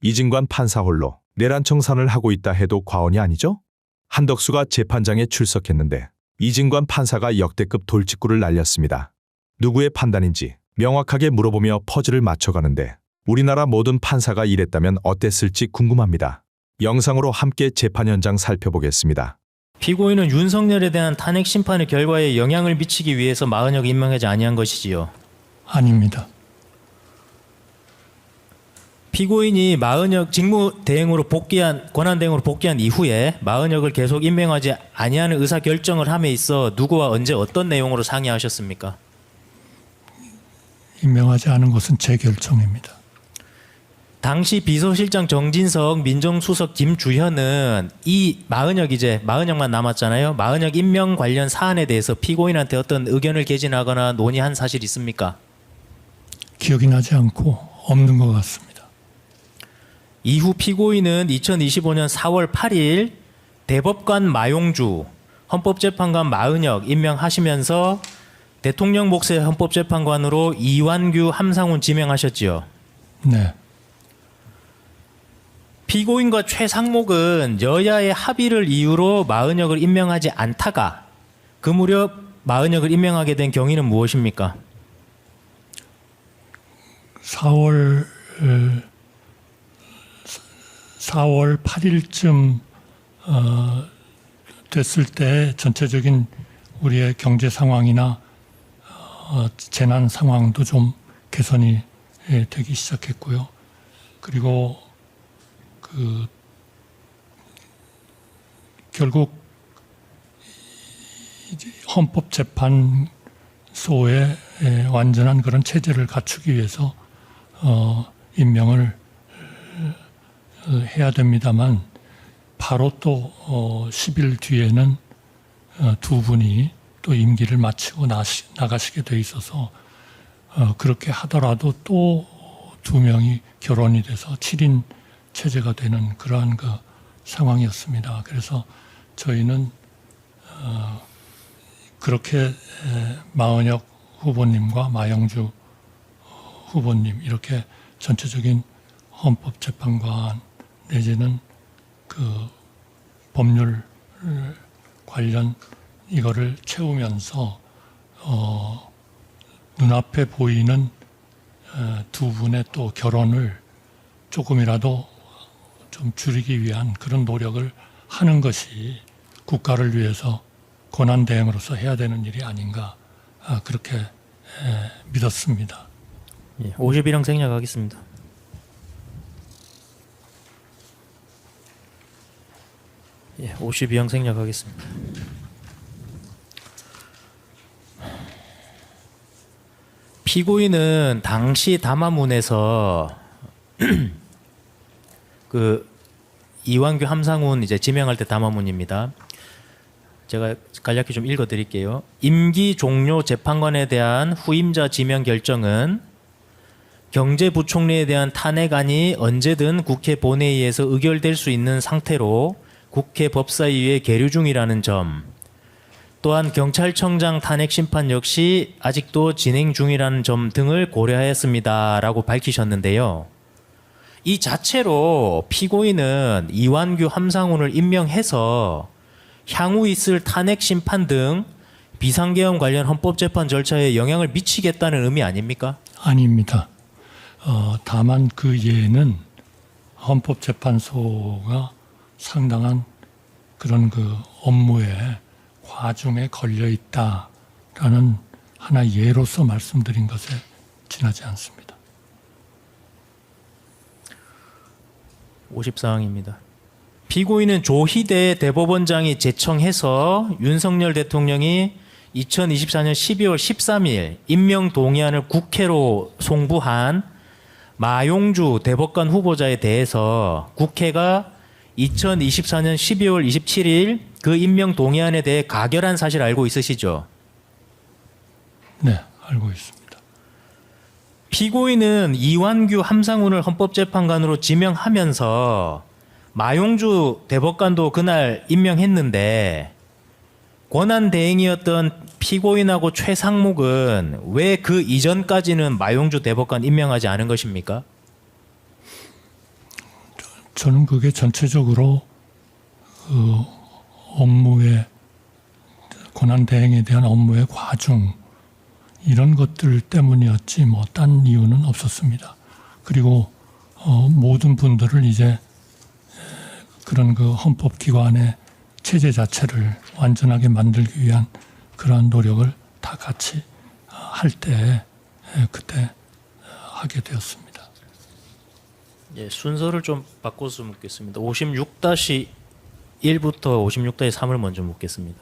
이진관 판사 홀로 내란 청산을 하고 있다 해도 과언이 아니죠? 한덕수가 재판장에 출석했는데 이진관 판사가 역대급 돌직구를 날렸습니다. 누구의 판단인지 명확하게 물어보며 퍼즐을 맞춰가는데 우리나라 모든 판사가 이랬다면 어땠을지 궁금합니다. 영상으로 함께 재판 현장 살펴보겠습니다. 피고인은 윤석열에 대한 탄핵 심판의 결과에 영향을 미치기 위해서 마은혁을 임명하지 아니한 것이지요. 아닙니다. 피고인이 마은혁 직무대행으로 복귀한 권한대행으로 복귀한 이후에 마은혁을 계속 임명하지 아니하는 의사 결정을 함에 있어 누구와 언제 어떤 내용으로 상의하셨습니까? 임명하지 않은 것은 제 결정입니다. 당시 비서실장 정진석, 민정수석 김주현은 이 마은혁만 남았잖아요. 마은혁 임명 관련 사안에 대해서 피고인한테 어떤 의견을 개진하거나 논의한 사실 있습니까? 기억이 나지 않고 없는 것 같습니다. 이후 피고인은 2025년 4월 8일 대법관 마용주, 헌법재판관 마은혁 임명하시면서 대통령 몫의 헌법재판관으로 이완규, 함상훈 지명하셨지요. 네. 피고인과 최상목은 여야의 합의를 이유로 마은혁을 임명하지 않다가 그 무렵 마은혁을 임명하게 된 경위는 무엇입니까? 4월 8일쯤 됐을 때 전체적인 우리의 경제 상황이나 재난 상황도 좀 개선이 되기 시작했고요. 그리고 결국 헌법재판소의 완전한 그런 체제를 갖추기 위해서 임명을 해야 됩니다만 바로 또 10일 뒤에는 두 분이 또 임기를 마치고 나가시게 돼 있어서 그렇게 하더라도 또 두 명이 결혼이 돼서 7인 체제가 되는 그러한 그 상황이었습니다. 그래서 저희는 그렇게 마은혁 후보님과 마영주 후보님 이렇게 전체적인 헌법재판관 내지는 그 법률 관련 이거를 채우면서 눈앞에 보이는 두 분의 또 결혼을 조금이라도 좀 줄이기 위한 그런 노력을 하는 것이 국가를 위해서 권한대행으로서 해야 되는 일이 아닌가 그렇게 믿었습니다. 50일형 생략하겠습니다. 예, 52형 생략하겠습니다. 피고인은 당시 담화문에서 그 이완규, 함상훈 이제 지명할 때 담화문입니다. 제가 간략히 좀 읽어드릴게요. 임기 종료 재판관에 대한 후임자 지명 결정은 경제부총리에 대한 탄핵안이 언제든 국회 본회의에서 의결될 수 있는 상태로 국회 법사위에 계류 중이라는 점, 또한 경찰청장 탄핵 심판 역시 아직도 진행 중이라는 점 등을 고려하였습니다라고 밝히셨는데요. 이 자체로 피고인은 이완규, 함상훈을 임명해서 향후 있을 탄핵 심판 등 비상계엄 관련 헌법재판 절차에 영향을 미치겠다는 의미 아닙니까? 아닙니다. 다만 그 예는 헌법재판소가 상당한 그런 그 업무에 과중에 걸려 있다라는 하나의 예로서 말씀드린 것에 지나지 않습니다. 50사항입니다. 피고인은 조희대 대법원장이 제청해서 윤석열 대통령이 2024년 12월 13일 임명 동의안을 국회로 송부한 마용주 대법관 후보자에 대해서 국회가 2024년 12월 27일 그 임명 동의안에 대해 가결한 사실 알고 있으시죠? 네, 알고 있습니다. 피고인은 이완규, 함상훈을 헌법재판관으로 지명하면서 마용주 대법관도 그날 임명했는데 권한대행이었던 피고인하고 최상목은 왜 그 이전까지는 마용주 대법관 임명하지 않은 것입니까? 저는 그게 전체적으로 그 업무의 권한 대행에 대한 업무의 과중 이런 것들 때문이었지 뭐 딴 이유는 없었습니다. 그리고 모든 분들을 이제 그런 그 헌법기관의 체제 자체를 완전하게 만들기 위한 그러한 노력을 다 같이 할 때 그때 하게 되었습니다. 예, 순서를 좀 바꿔서 묻겠습니다. 56-1부터 56-3을 먼저 묻겠습니다.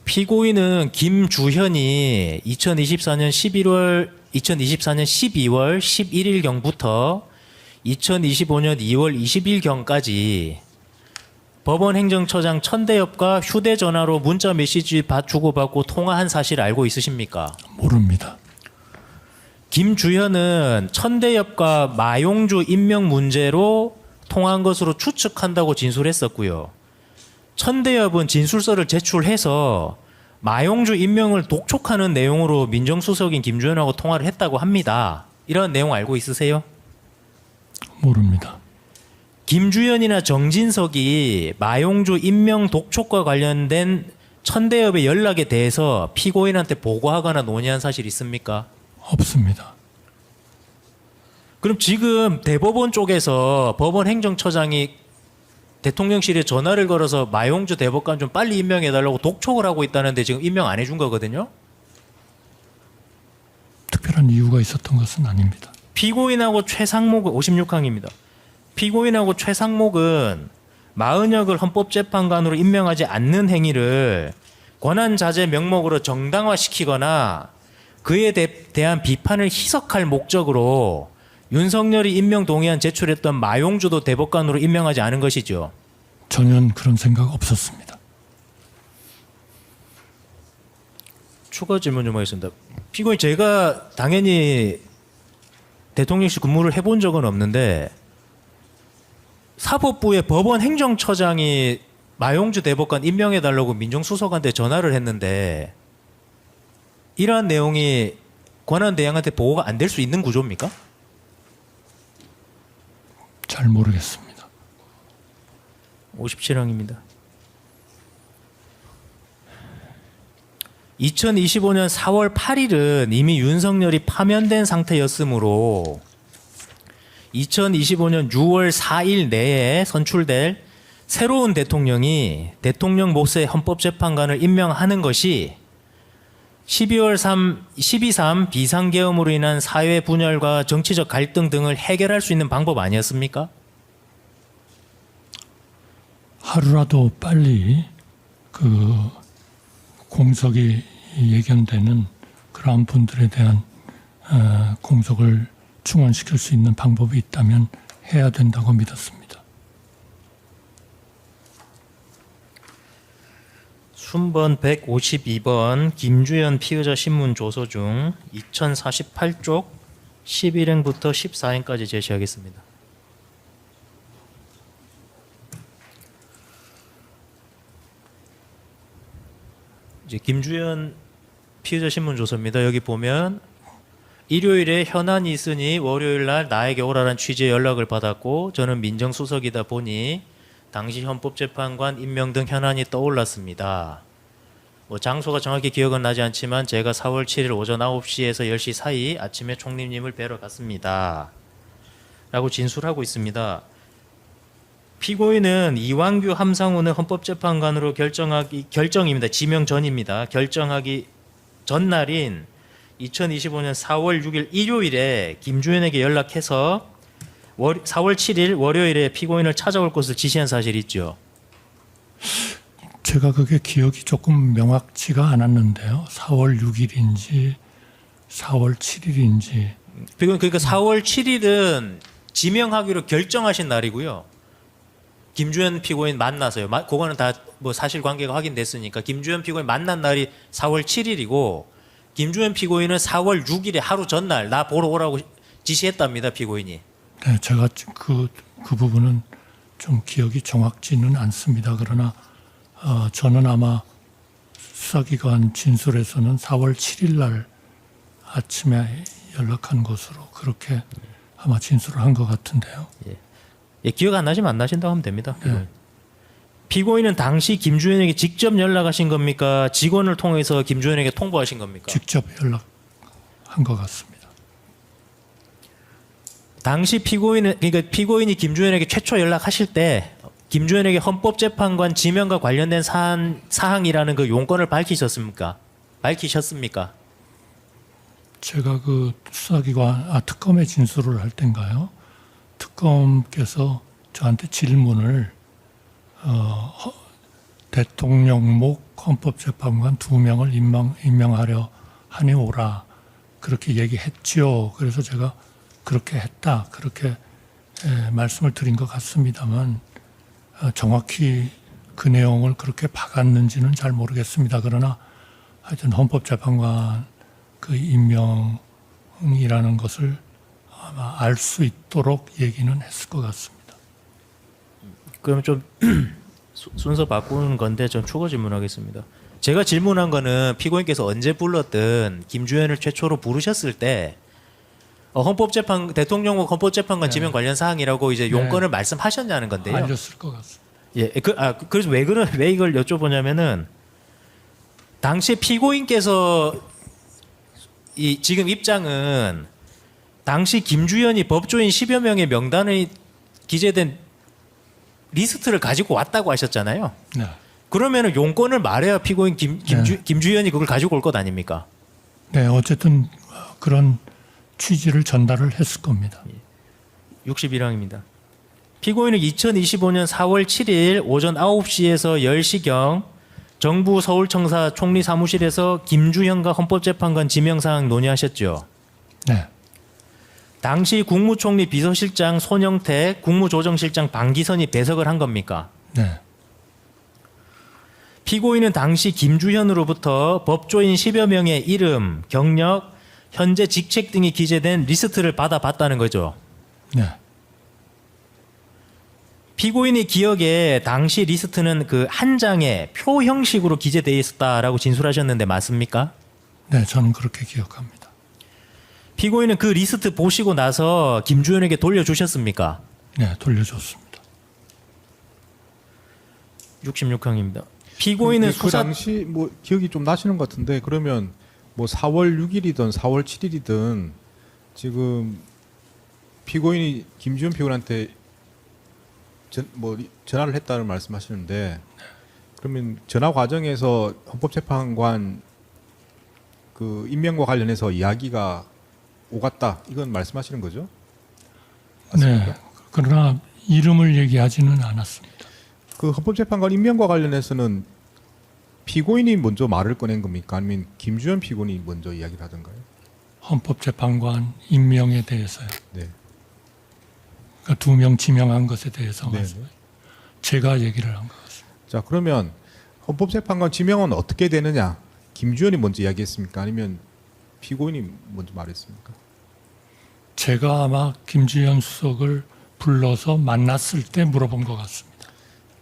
피고인은 김주현이 2024년 12월 11일경부터 2025년 2월 20일경까지 법원 행정처장 천대엽과 휴대전화로 문자 메시지 주고받고 통화한 사실 알고 있으십니까? 모릅니다. 김주현은 천대엽과 마용주 임명 문제로 통화한 것으로 추측한다고 진술했었고요. 천대엽은 진술서를 제출해서 마용주 임명을 독촉하는 내용으로 민정수석인 김주현하고 통화를 했다고 합니다. 이런 내용 알고 있으세요? 모릅니다. 김주현이나 정진석이 마용주 임명 독촉과 관련된 천대엽의 연락에 대해서 피고인한테 보고하거나 논의한 사실 있습니까? 없습니다. 그럼 지금 대법원 쪽에서 법원 행정처장이 대통령실에 전화를 걸어서 마용주 대법관 좀 빨리 임명해달라고 독촉을 하고 있다는데 지금 임명 안 해준 거거든요? 특별한 이유가 있었던 것은 아닙니다. 피고인하고 최상목은 56항입니다. 피고인하고 최상목은 마은혁을 헌법재판관으로 임명하지 않는 행위를 권한자재 명목으로 정당화시키거나 그에 대한 비판을 희석할 목적으로 윤석열이 임명 동의안 제출했던 마용주도 대법관으로 임명하지 않은 것이죠. 전혀 그런 생각 없었습니다. 추가 질문 좀 하겠습니다. 피고인 제가 당연히 대통령실 근무를 해본 적은 없는데 사법부의 법원 행정처장이 마용주 대법관 임명해달라고 민정수석한테 전화를 했는데 이러한 내용이 권한대행한테 보고가 안 될 수 있는 구조입니까? 잘 모르겠습니다. 57항입니다. 2025년 4월 8일은 이미 윤석열이 파면된 상태였으므로 2025년 6월 4일 내에 선출될 새로운 대통령이 대통령 몫의 헌법재판관을 임명하는 것이 12.3 비상계엄으로 인한 사회 분열과 정치적 갈등 등을 해결할 수 있는 방법 아니었습니까? 하루라도 빨리 그 공석이 예견되는 그러한 분들에 대한 공석을 충원시킬 수 있는 방법이 있다면 해야 된다고 믿었습니다. 순번 152번 김주현 피의자 신문 조서 중 2048쪽 11행부터 14행까지 제시하겠습니다. 이제 김주현 피의자 신문 조서입니다. 여기 보면 일요일에 현안이 있으니 월요일 날 나에게 오라는 취지의 연락을 받았고 저는 민정수석이다 보니 당시 헌법재판관 임명 등 현안이 떠올랐습니다. 장소가 정확히 기억은 나지 않지만 제가 4월 7일 오전 9시에서 10시 사이 아침에 총리님을 뵈러 갔습니다. 라고 진술하고 있습니다. 피고인은 이완규 함상훈을 헌법재판관으로 결정입니다. 지명 전입니다. 결정하기 전날인 2025년 4월 6일 일요일에 김주현에게 연락해서 4월 7일 월요일에 피고인을 찾아올 것을 지시한 사실이 있죠. 제가 그게 기억이 조금 명확치가 않았는데요. 4월 6일인지 4월 7일인지. 그러니까 4월 7일은 지명하기로 결정하신 날이고요. 김주현 피고인 만나서요. 그거는 다 뭐 사실관계가 확인됐으니까 김주현 피고인 만난 날이 4월 7일이고 김주현 피고인은 4월 6일에 하루 전날 나 보러 오라고 지시했답니다. 피고인이. 네, 제가 그 부분은 좀 기억이 정확지는 않습니다. 그러나 저는 아마 수사기관 진술에서는 4월 7일 날 아침에 연락한 것으로 그렇게 아마 진술을 한 것 같은데요. 예. 예, 기억 안 나시면 안 나신다고 하면 됩니다. 네. 피고인은 당시 김주현에게 직접 연락하신 겁니까? 직원을 통해서 김주현에게 통보하신 겁니까? 직접 연락한 것 같습니다. 당시 피고인이 김주현에게 최초 연락하실 때 김주현에게 헌법재판관 지명과 관련된 사항이라는 그 용건을 밝히셨습니까? 제가 그 수사기관 특검의 진술을 할 때인가요? 특검께서 저한테 질문을 대통령목 헌법재판관 2명을 임명하려 하니 오라 그렇게 얘기했죠. 그래서 제가 그렇게 했다 그렇게 말씀을 드린 것 같습니다만 정확히 그 내용을 그렇게 박았는지는 잘 모르겠습니다. 그러나 하여튼 헌법재판관 그 임명이라는 것을 아마 알 수 있도록 얘기는 했을 것 같습니다. 그럼 좀 순서 바꾸는 건데 좀 추가 질문하겠습니다. 제가 질문한 거는 피고인께서 언제 불렀든 김주현을 최초로 부르셨을 때 대통령국 헌법재판관 지명 관련 사항이라고 이제 용건을 말씀하셨냐는 건데요. 알렸을 것 같습니다. 예, 그래서 왜 이걸 여쭤보냐면은 당시 피고인께서 이 지금 입장은 당시 김주현이 법조인 10여 명의 명단에 기재된 리스트를 가지고 왔다고 하셨잖아요. 네. 그러면은 용건을 말해야 피고인 김주현이 그걸 가지고 올 것 아닙니까? 네, 어쨌든 그런 취지를 전달을 했을 겁니다. 61항입니다. 피고인은 2025년 4월 7일 오전 9시에서 10시경 정부 서울청사 총리 사무실에서 김주현과 헌법재판관 지명사항 논의하셨죠. 네, 당시 국무총리 비서실장 손영태, 국무조정실장 방기선이 배석을 한 겁니까? 네, 피고인은 당시 김주현으로부터 법조인 10여 명의 이름, 경력, 현재 직책 등이 기재된 리스트를 받아봤다는 거죠. 네, 피고인의 기억에 당시 리스트는 그 한 장에 표 형식으로 기재되어 있었다라고 진술하셨는데 맞습니까? 네, 저는 그렇게 기억합니다. 피고인은 그 리스트 보시고 나서 김주현에게 돌려주셨습니까? 네, 돌려줬습니다. 66항입니다. 피고인은 그 당시 뭐 기억이 좀 나시는 것 같은데 그러면 뭐 4월 6일이든 4월 7일이든 지금 피고인이 김주현 피고인한테 전화를 했다는 말씀하시는데 그러면 전화 과정에서 헌법재판관 그 임명과 관련해서 이야기가 오갔다 이건 말씀하시는 거죠? 맞습니까? 네, 그러나 이름을 얘기하지는 않았습니다. 그 헌법재판관 임명과 관련해서는 피고인이 먼저 말을 꺼낸 겁니까? 아니면 김주현 피고인이 먼저 이야기를 하던가요? 헌법재판관 임명에 대해서요. 네. 그러니까 2명 지명한 것에 대해서 네. 제가 얘기를 한 것 같습니다. 자 그러면 헌법재판관 지명은 어떻게 되느냐? 김주현이 먼저 이야기했습니까? 아니면 피고인이 먼저 말했습니까? 제가 아마 김주현 수석을 불러서 만났을 때 물어본 것 같습니다.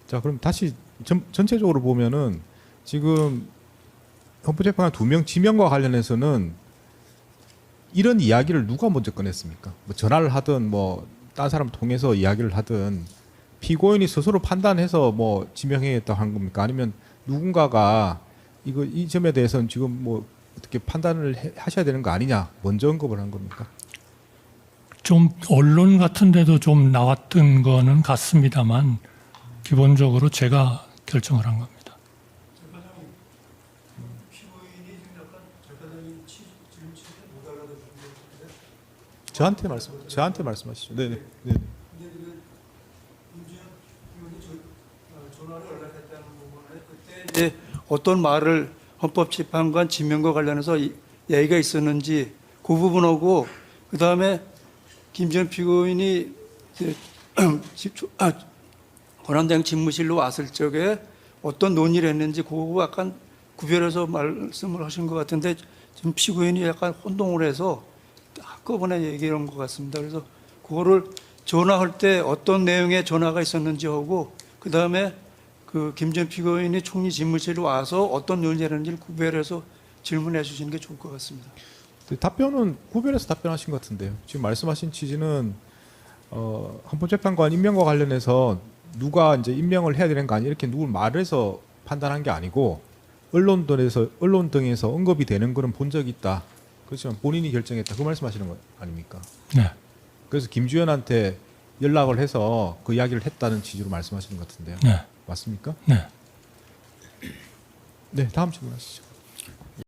자 그럼 다시 전체적으로 보면은 지금 헌법재판관 2명 지명과 관련해서는 이런 이야기를 누가 먼저 꺼냈습니까? 뭐 전화를 하든 뭐 딴 사람 통해서 이야기를 하든 피고인이 스스로 판단해서 뭐 지명해야겠다고 한 겁니까? 아니면 누군가가 이 점에 대해서는 지금 뭐 어떻게 판단을 하셔야 되는 거 아니냐 먼저 언급을 한 겁니까? 좀 언론 같은 데도 좀 나왔던 거는 같습니다만 기본적으로 제가 결정을 한 겁니다. 저한테 말씀하시죠. 네네. 네네. 이제 어떤 말을 헌법재판관 지명과 관련해서 얘기가 있었는지 그 부분하고 그 다음에 김주현 피고인이 권한대행 집무실로 왔을 적에 어떤 논의를 했는지 그거 약간 구별해서 말씀을 하신 것 같은데 지금 피고인이 약간 혼동을 해서 한꺼번에 얘기한 것 같습니다. 그래서 그거를 전화할 때 어떤 내용의 전화가 있었는지 하고 그 다음에 그 김주현 피고인이 총리 집무실로 와서 어떤 논의를 했는지를 구별해서 질문해 주시는 게 좋을 것 같습니다. 답변은 구별해서 답변하신 것 같은데요. 지금 말씀하신 취지는 헌법재판관 임명과 관련해서 누가 이제 임명을 해야 되는 거 아니 이렇게 누굴 말해서 판단한 게 아니고 언론 등에서 언급이 되는 거는 본 적이 있다. 그렇지만 본인이 결정했다. 그 말씀하시는 거 아닙니까? 네. 그래서 김주현한테 연락을 해서 그 이야기를 했다는 취지로 말씀하시는 것 같은데요. 네. 맞습니까? 네. 네, 다음 질문하시죠.